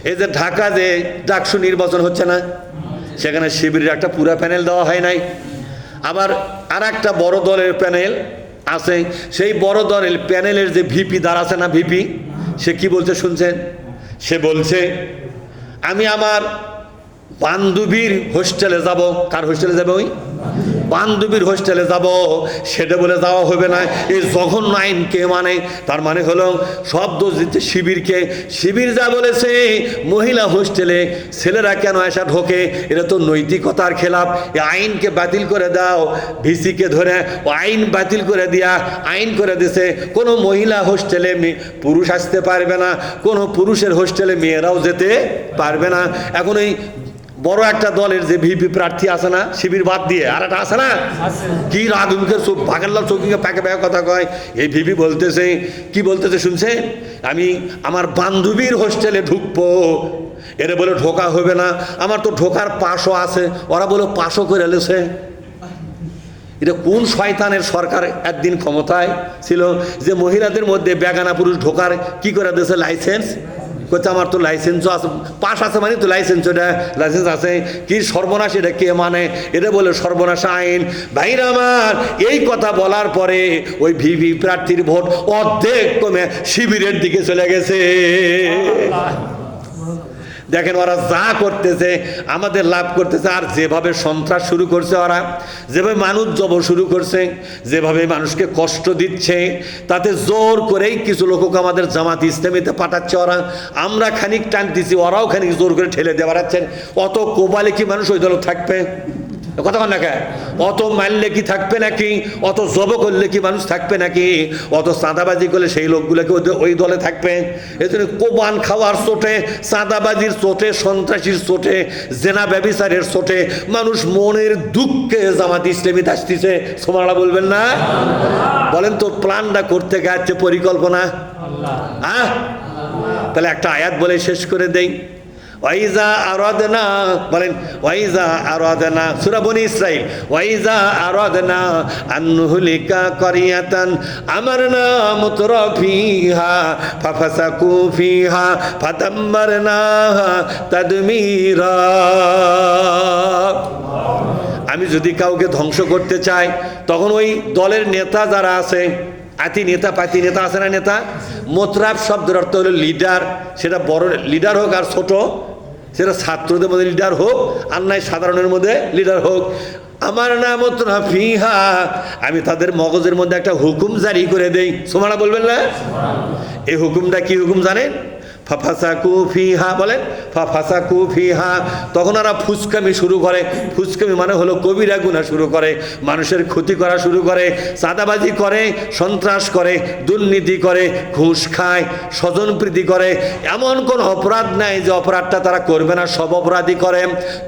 এই যে ঢাকা যে ডাকসু নির্বাচন হচ্ছে না, সেখানে শিবিরের একটা পুরা প্যানেল দেওয়া হয় নাই। আবার আর একটা বড় দলের প্যানেল আছে, সেই বড় দলের প্যানেলের যে ভিপি দ্বার আছে না, ভিপি, সে কি বলছে শুনছেন? সে বলছে আমি আমার বান্ধবীর হোস্টেলে যাব। কার হোস্টেলে যাবে? ওই বান্ধবীর হোস্টেলে যাব। সেটা বলে যাওয়া হবে না। এই জঘন্য আইনকে মানে, তার মানে হলো সব দোষ দিচ্ছে শিবিরকে। শিবির যা বলেছে মহিলা হোস্টেলে ছেলেরা কেন এসা ঢোকে, এটা তো নৈতিকতার খেলাপ। এই আইনকে বাতিল করে দাও। ভিসিকে ধরে ও আইন বাতিল করে দিয়া আইন করে দিছে কোনো মহিলা হোস্টেলে পুরুষ আসতে পারবে না, কোনো পুরুষের হোস্টেলে মেয়েরাও যেতে পারবে না। এখন এই বড় একটা দলের যে ভিপি প্রার্থী আছে না, শিবির বাদ দিয়ে আর একটা আছে না, কি রাগমুখের ভাগেরলাল চৌকিকে প্যাকে প্যাকে কথা কয়, এই ভিপি বলতেছে, কি বলতেছে শুনছে, আমি আমার বান্ধবীর হোস্টেলে ঢুকবো। এরা বলে ঢোকা হবে না, আমার তো ঢোকার পাশও আছে। ওরা বলে পাশও করে লেছে। এটা কোন শয়তানের সরকার একদিন ক্ষমতায় ছিল যে মহিলাদের মধ্যে বেগানা পুরুষ ঢোকার কি করে দিয়েছে লাইসেন্স? করছে আমার তো লাইসেন্সও আছে, পাস আছে মানে তো লাইসেন্স, ওটা লাইসেন্স আছে। কি সর্বনাশ, এটা কে মানে? এটা বলে সর্বনাশ আইন। ভাইরা আমার, এই কথা বলার পরে ওই ভিভি প্রার্থীর ভোট অর্ধেক কমে শিবিরের দিকে চলে গেছে। দেখেন ওরা যা করতেছে আমাদের লাভ করতেছে। আর যেভাবে সন্ত্রাস শুরু করছে ওরা, যেভাবে মানুষ জব শুরু করছে, যেভাবে মানুষকে কষ্ট দিচ্ছে, তাতে জোর করেই কিছু লোককে আমাদের জামাত ইসলামীতে পাঠাচ্ছে ওরা। আমরা খানিক টানতেছি, ওরাও খানিক জোর করে ঠেলে দিয়ে বেড়াচ্ছেন। অত কোবালে কি মানুষ ওই দল থাকবে? কথা বল না কে? অত মারলে কি থাকবে নাকি? অত জব করলে কি মানুষ থাকবে নাকি? অত চাঁদাবাজি করলে সেই লোকগুলোকে ওই দলে থাকবে? এই জন্য কোবান খাওয়ার চোটে, চাঁদাবাজির চোটে, সন্ত্রাসীর চোটে, জেনা ব্যভিচারের চোটে মানুষ মনের দুঃখে জামাত ইসলামীতে আসতেছে। সোমালা বলবেন না? বলেন তো, প্ল্যানটা করতে গেছে পরিকল্পনা? হ্যাঁ, তাহলে একটা আয়াত বলে শেষ করে দেই। ওয়াইজা আরাদনা, বলেন ওয়াইজা আরাদনা, সূরা বনী ইসরাইল, ওয়াইজা আরাদনা আনহুলিকা ক্বরিয়াতান আমারনা মুতরাফিহা ফাফাসাকু ফিহা ফাদাম্মারনাহা তাদমীরা। আমি যদি কাউকে ধ্বংস করতে চাই, তখন ওই দলের নেতা যারা আছে, আতি নেতা পাতি নেতা আছে না, নেতা, মোতরাফ শব্দের অর্থ হলো লিডার। সেটা বড় লিডার হোক আর ছোট, সেটা ছাত্রদের মধ্যে লিডার হোক আর নাই সাধারণের মধ্যে লিডার হোক, আমার নাম ফিহা, আমি তাদের মগজের মধ্যে একটা হুকুম জারি করে দেই। সোমারা বলবেন না? এই হুকুমটা কি হুকুম জানেন? ফাফাসাকু ফিহা, বলেন ফাফাসাকু ফিহা। তখন ওরা ফুসকামি শুরু করে। ফুসকামি মানে হলো কবিরা গুনাহ শুরু করে, মানুষের ক্ষতি করা শুরু করে, চাঁদাবাজি করে, সন্ত্রাস করে, দুর্নীতি করে, ঘুষ খায়, স্বজনপ্রীতি করে। এমন কোন অপরাধ নাই যে অপরাধটা তারা করবে না, সব অপরাধী করে।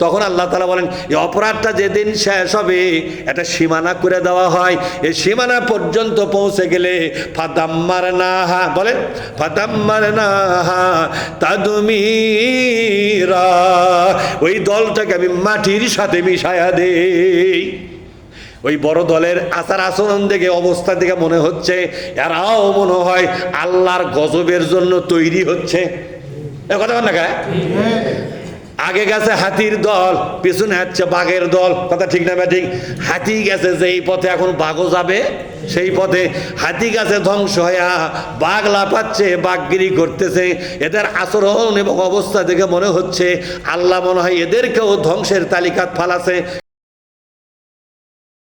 তখন আল্লাহ তাআলা বলেন, এই অপরাধটা যেদিন শেষ হবে একটা সীমানা করে দেওয়া হয়। এই সীমানা পর্যন্ত পৌঁছে গেলে ফাদাম্মারনাহা, বলেন ফাদাম্মারনাহা তাদমীরা, ওই দলটাকে আমি মাটির সাথে মিশায়া দেই। ওই বড় দলের আচার আচরণ দেখে, অবস্থা দেখে মনে হচ্ছে এরাও মনে হয় আল্লাহর গজবের জন্য তৈরি হচ্ছে। এ কথা বল না কে? আগে গেছে হাতির দল, পিছনে হচ্ছে বাঘের দল। কথা ঠিক না ব্যাঠিক? হাতি গেছে যেই পথে, এখন বাঘও যাবে সেই পথে। হাতি গেছে ধ্বংস হইয়া, বাঘ লাফাচ্ছে, বাঘগিরি করতেছে। এদের আচরণ এবং অবস্থা দেখে মনে হচ্ছে আল্লাহ মনে হয় এদেরকেও ধ্বংসের তালিকাত ফালাছে।